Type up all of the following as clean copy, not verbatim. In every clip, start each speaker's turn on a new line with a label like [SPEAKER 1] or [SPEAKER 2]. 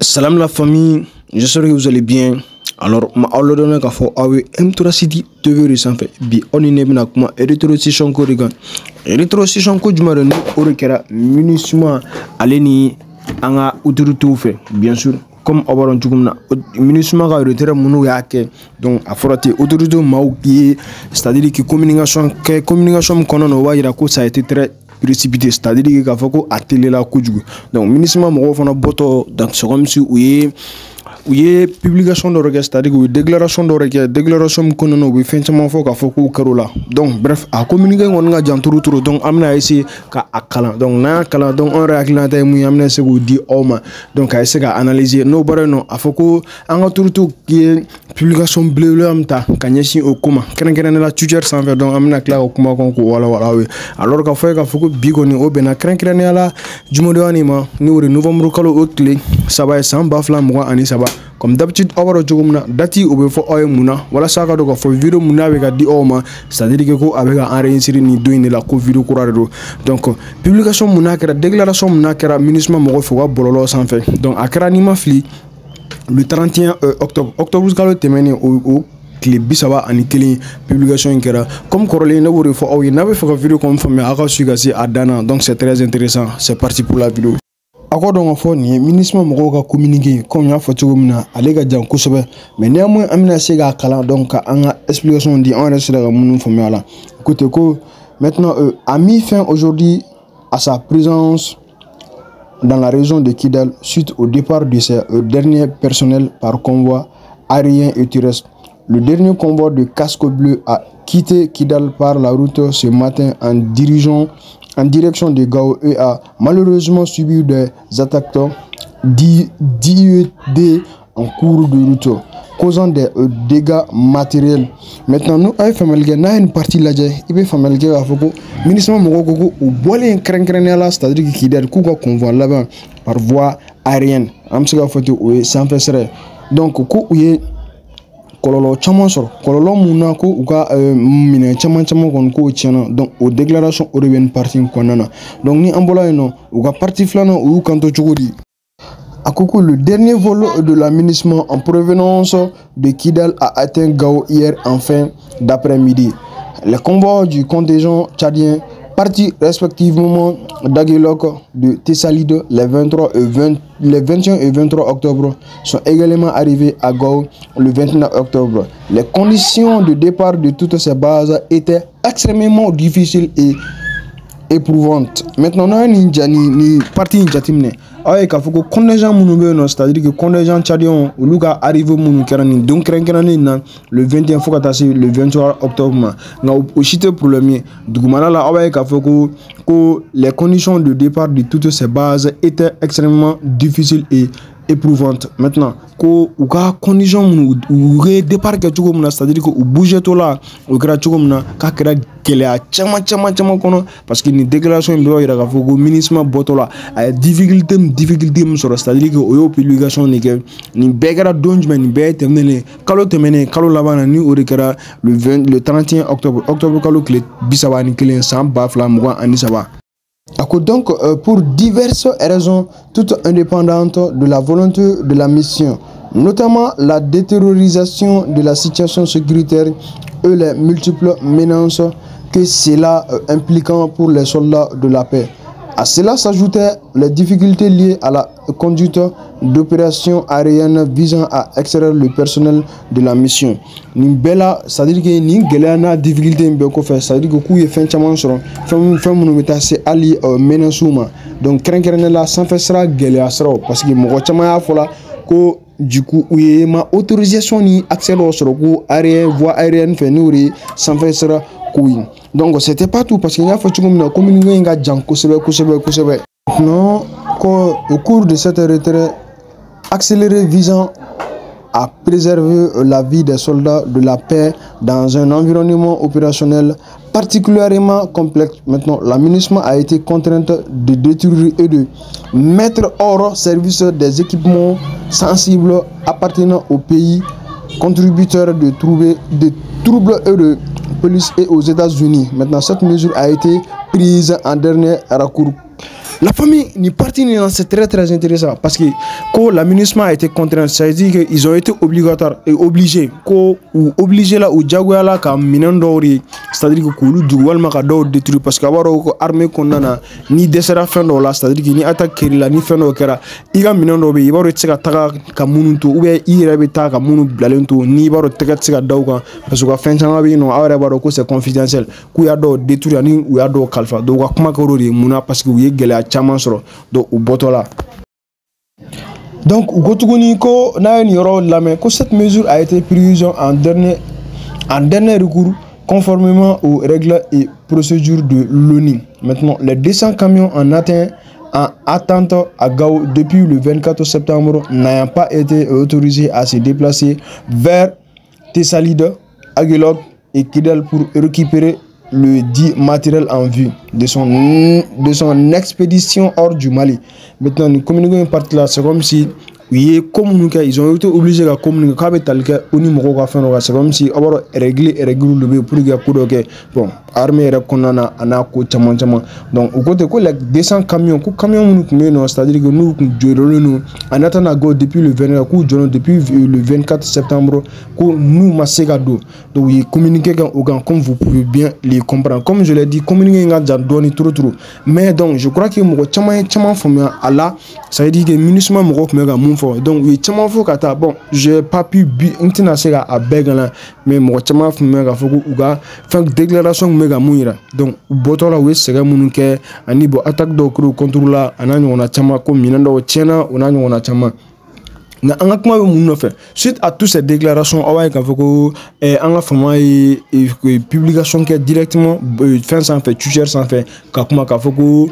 [SPEAKER 1] Salam la famille, j'espère que vous allez bien. Alors, ma donné qu'à faire M3 City TV sanfɛ bi on ne bɛna kuma rétrocession ko de kan. Rétrocession ko jumɛn de ni o de kɛra MINUSMA ale ni an ka autorités fɛ bien sûr comme aw b'a dɔn cogo min na MINUSMA ka retrait minnu y'a kɛ donc a fɔra ten autorités maaw ye c'est-à-dire que communication min kɔnɔ na o b'a yira ko ça a été très précipité, c'est-à-dire k'a fɔ ko a telela kojugu. Donc MINUSMA mɔgɔw fana bɔtɔ donc c'est comme si u ye publication dɔ kɛ, c'est-à-dire u ye déclaration dɔ kɛ, déclaration min kɔnɔna na u bɛ fɛn caman fɔ k'a fɔ k'u kɛr'o la. Donc bref a communiqué kɔni ka jan turu donc an bɛna essayer ka a kalan. Donc n'an y'a kalan donc an yɛrɛ hakilinata ye mun ye an bɛna essayer k'o di aw ma. Donc a essayer ka analyser n'o bɔra yen nɔ a fɔ ko an ka autorités ye publication belebeleba min ta ka ɲɛsin o ko ma kɛrɛnkɛrɛnnenya Twitter sanfɛ. Donc an bɛna tila ka kuma kɔn k'o walawala aw ye. Alors k'a fɔ ye k'a fɔ ko bi kɔni o bɛnna kɛrɛnkɛrɛnnenya la jumadonya ma n'o de novembre kalo o tile 3 ye san 2023. Comme d'habitude aw b'a dɔn cogo min na date o bɛ fɔ aw ye mun na walasa a ka dɔn k'a fɔ vidéo mun n'a bɛ ka di aw ma, c'est-à-dire que ko a bɛ ka enregistrer nin don in de la ko vidéo kura de don. Donc publication mun n'a kɛra, déclaration mun n'a kɛra MINUSMA mɔgɔw fɛ u ka bɔlɔlɔ sanfɛ. Donc a kɛra n'i ma fili le 31 octobre kalo tɛmɛnen o tile 31 publication in kɛra comme kɔrɔlen ne b'o de fɔ aw ye n'a bɛ fɛ ka vidéo kɔni faamuya a ka su ka se a dan na. Donc c'est très intéressant, c'est parti pour la vidéo. A ko dɔn ka fɔ nin ye MINUSMA mɔgɔw ka communiqué comme y'a fɔ cogo min na ale ka jan kosɛbɛ mais néanmoins an bɛna se k'a kalan donc ka an ka explication di an yɛrɛ sera ka minnu faamuya la. Écoutez ko maintenant a mis fin aujourd'hui à sa présence dans la région de Kidal suite au départ de ses derniers personnels par convoi aérien et terrestre. Le dernier convoi de casque bleu a quitté Kidal par la route ce matin en direction de Gao et a malheureusement subi des attaques d'IED en cours de route, causant des dégâts matériels. Maintenant, nous avons une partie là, il faut que MINUSMA mɔgɔw u bɔlen kɛrɛnkɛrɛnnenya la, c'est-à-dire que Kidal k'u ka convoi laban par voie aérienne. An bɛ se k'a fɔ ten o ye sanfɛ sira ye. Donc ko u ye kɔlɔlɔ caman sɔrɔ, kɔlɔlɔ mun na ko u ka minɛn caman kɔni k'o tiɲɛna. Donc o déclaration o de bɛ nin partie in kɔnɔna na. Donc ni an bɔra yen nɔ u ka partie filanan u y'u kanto cogo di. A ko ko le dernier vol de la MINUSMA en provenance de Kidal a atteint Gao hier en fin d'après-midi. Les convois du contingent tchadien partis respectivement d'Aguelok de Tessalide les 21 et 23 octobre sont également arrivés à Gao le 29 octobre. Les conditions de départ de toutes ces bases étaient extrêmement difficiles et éprouvantes. Maintenant, on a une partie injatimne. Aye k'a fɔ ko contingent minnu bɛ yen nɔ, c'est-à-dire que contingent tchadien olu ka arrivé minnu kɛra nin don kɛrɛnkɛrɛnnen na le 21 fo ka taa se le 23 octobre ma. Nka o si tɛ problème ye. Dugumana la aw b'a ye k'a fɔ ko les conditions de départ de toutes ces bases étaient extrêmement difficiles et éprouvante. Maintenant ko u ka condition minnu u ye départ kɛ cogo min na, c'est-à-dire que u bouger to la o kɛra cogo min na k'a kɛra gɛlɛya caman kɔnɔ parce que nin déclaration in bɛ yɔrɔ yira k'a fɔ ko MINUSMA bɔtɔ la a ye difficulté min sɔrɔ, c'est-à-dire que o y'o publication de kɛ nin bɛɛ kɛra don jumɛn, nin bɛɛ tɛmɛnen kalo laban na ni o de kɛra le 31 octobre kalo tile 31 san 2023. Donc, pour diverses raisons, toutes indépendantes de la volonté de la mission, notamment la détériorisation de la situation sécuritaire et les multiples menaces que cela impliquant pour les soldats de la paix. À cela s'ajoutaient les difficultés liées à la conduite d'opérations aériennes visant à extraire le personnel de la mission. Nimbela, c'est-à-dire que ni gɛlɛya difficulté in bɛɛ kɔfɛ, c'est-à-dire que k'u ye fɛn caman sɔrɔ, fɛn minnu bɛ taa se hali menaces ma. Donc kɛrɛnkɛrɛnnenya la sanfɛ sira gɛlɛya siraw parce que mɔgɔ caman y'a fɔ la ko du coup u ye ma autorisation ni accès dɔw sɔrɔ ko voie aérienne fɛ n'o de ye sanfɛ sira ko ye. Donc c'était pas tout parce qu'il y a fait comme communiqué nga jan kosɛbɛ. Non, au cours de cette retraite accélérée visant à préserver la vie des soldats de la paix dans un environnement opérationnel particulièrement complexe. Maintenant, la MINUSMA a été contrainte de détruire et de mettre hors service des équipements sensibles appartenant aux pays contributeurs de troubles et de police et aux États-Unis. Maintenant, cette mesure a été prise en dernier recours La famille ni partie ni c'est très intéressant parce que quand l'aménagement a été contraint, ça veut dire qu'ils ont été obligatoires et obligés ou obligés là ou jaguar là comme minandori, c'est-à-dire que kulu duwal maka do détruire parce que avoir armée qu'on a ni desera fin là, c'est-à-dire que ni attaque là ni fin kera iga minando be ibaro tsika taka kamununto ou bien irabe ta kamunu blalento ni ibaro teka tsika dauka parce que fin chama be no awara baro ko c'est confidentiel ku ya do détruire ni ou ya do kalfa do ka kuma ko ri muna parce que oui gele chaman soro do u botola. Donc gotuguni ko na ni yoro lamé ko cette mesure a été prise en dernier recours conformément aux règles et procédures de l'ONU. Maintenant les 200 camions en attente à Gao depuis le 24 septembre n'ayant pas été autorisés à se déplacer vers Tessalide, Aguelog et Kidal pour récupérer le dit matériel en vue de son expédition hors du Mali. Maintenant, nous communiquons une partie là, c'est comme si ils ont été obligés de communiquer c'est comme si avoir réglé le pour que bon armée reconnaît anako chaman donc au côté que les 200 camions nous c'est-à-dire que nous en attendant go depuis le 24 septembre que nous massegado donc ils communiquent comme vous pouvez bien les comprendre comme je l'ai dit communiquer donner trop mais donc je crois que mo chaman fomia ala ça veut dire que minusma mo donc oui chaman fo kata bon j'ai pas pu international à begala mais mo chaman fomia ka foko uga fin déclaration mega muira donc botola we sega munuke ani bo attaque do contre la anani on a chama ko minando chena onani on a chama na anga kuma be munno fait suite à toutes ces déclarations away ka foko anga fama et publication qui directement fin sans fait tueur sans fait ka kuma ka foko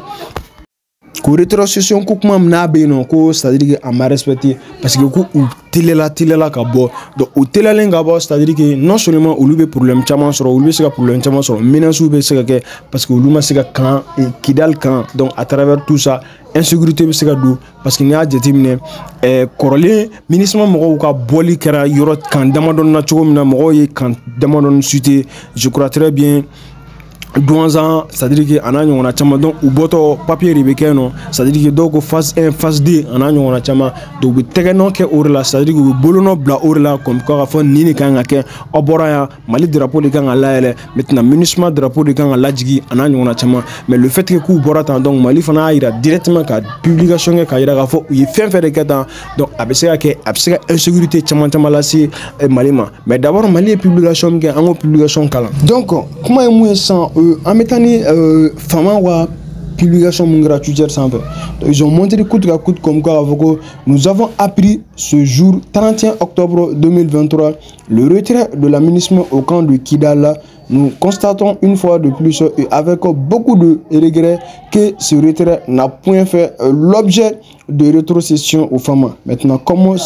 [SPEAKER 1] ko rétrocession ko kuma na be non ko c'est-à-dire que m'a respecté parce que ko télé la ka bo donc au télé lenga bo c'est-à-dire que non seulement ou be problème chama soro ou be se problème chama soro menace be se que parce que ou ma se kan et kidal kan donc à travers tout ça insécurité be se do parce que ni a déterminé corolé ministre mo ko boli kera yoro kan damadon na chogo mina mo yi kan damadon suite je crois très bien douanzan c'est-à-dire que anani on a chama donc ou boto papier ribeke non c'est-à-dire que donc phase 1 phase 2 anani on a chama donc tegeno ke orla c'est-à-dire que bolono bla orla comme quoi fa nini kan ke oboraya mali drapeau de kan ala ele maintenant munissement drapeau de kan ala jigi anani on a chama mais le fait que ku borata donc mali fana ira directement ka publication ka ira ka fo yi fin de kata donc abseka insécurité chama la si malima mais d'abord mali publication ke en publication kala donc comment est sans en mettant fama wa publication gratuite sans fait ils ont montré coûte à coûte comme quoi nous avons appris ce jour 31 octobre 2023 le retrait de l'aménagement au camp de Kidal. Nous constatons une fois de plus et avec beaucoup de regrets que ce retrait n'a point fait l'objet de rétrocession aux femmes. Maintenant, comme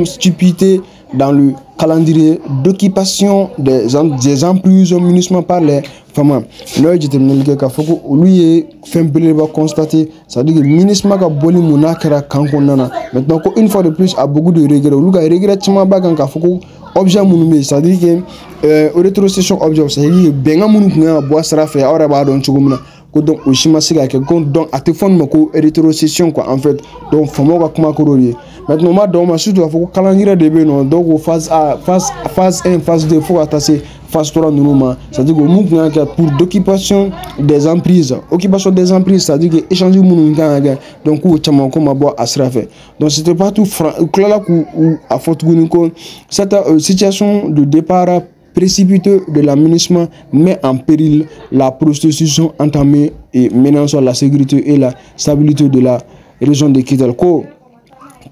[SPEAKER 1] stupidité dans le calendrier d'occupation des emprises municipales par les femmes. Là, j'ai terminé le cas. Lui, fait un constater, ça dit que le ministre m'a boli mona kera kankonana. Maintenant, une fois de plus, a beaucoup de regrets. Lui, regrette tellement bagan kafoko. Objet mounumé, c'est-à-dire que rétrocession objet, c'est-à-dire que benga mounumé bois sera fait, alors bah donc chugumna, donc au chima siga que donc à te fond mako rétrocession quoi en fait, donc faut moi comment corriger. Maintenant moi donc ma surtout faut calendrier de non donc phase A, phase 1, phase 2 faut attacher phase 3 nous c'est-à-dire que mouvement pour d'occupation des emprises, occupation des emprises, c'est-à-dire que échanger mounumé donc ou chama comme bois à sera fait. Donc c'était pas tout là ou à faute cette situation de départ précipiteux de l'aménagement met en péril la prostitution entamée et menaçant la sécurité et la stabilité de la région de Kidal.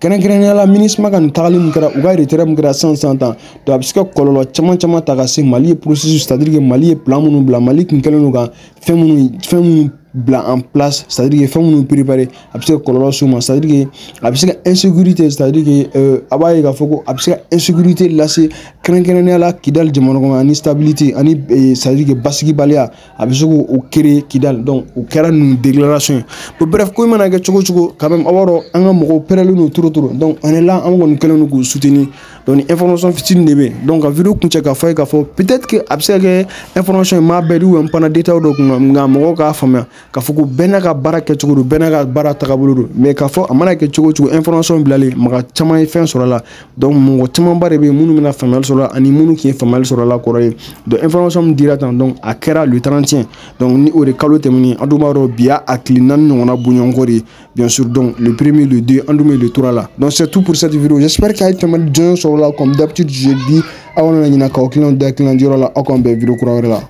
[SPEAKER 1] La ministre Magan Talim Uga retiré 500 ans. Donc, parce que Kololo Chaman Tagasi, Mali processus, c'est-à-dire que Mali est plan Mali qui fait blanc en place, c'est-à-dire que femmes nous préparer après color souvent, c'est-à-dire que après insécurité, c'est-à-dire que abaye ga foko après insécurité là c'est craindre là Kidal jamono ani stabilité ani c'est-à-dire que basiki balia après au créer Kidal donc au créer une déclaration bref ko mana ga choko quand même awaro anga moko perelu no turo donc on est là on va nous soutenir donc information fitine debe donc a vidéo kuncha ka fay ka fo peut-être que après que information ma bedu ou un pana détail donc nga moko ka fama k'a fɔ ko bɛɛ n'a ka baara kɛcogo don, bɛɛ n'a ka baara tagabolo don, mais k'a fɔ a mana kɛ cogo cogo information bilalen mɔgɔ caman ye fɛn sɔrɔ a la, donc mɔgɔ camanba de bɛ yen minnu bɛna faamuyali sɔrɔ a la ani minnu tun ye faamuyali sɔrɔ a la kɔrɔ ye, donc information min dira tan, donc a kɛra le 31, donc ni o de kalo tɛmɛnen an dun b'a dɔn bi y'a tile 4 ɲɔgɔnna bɔɲɔgɔnko de ye, bien sûr, donc le 1er, le 2, an dun bɛ le 3 la, donc c'est tout pour cette vidéo, j'espère qu'il y a tɛmɛli jɔnjɔn sɔrɔ la, comme d'habitude je dis aw kana ɲinɛ k'aw client da client yɔrɔ la aw k'an bɛn vidéo kura wɛrɛ la.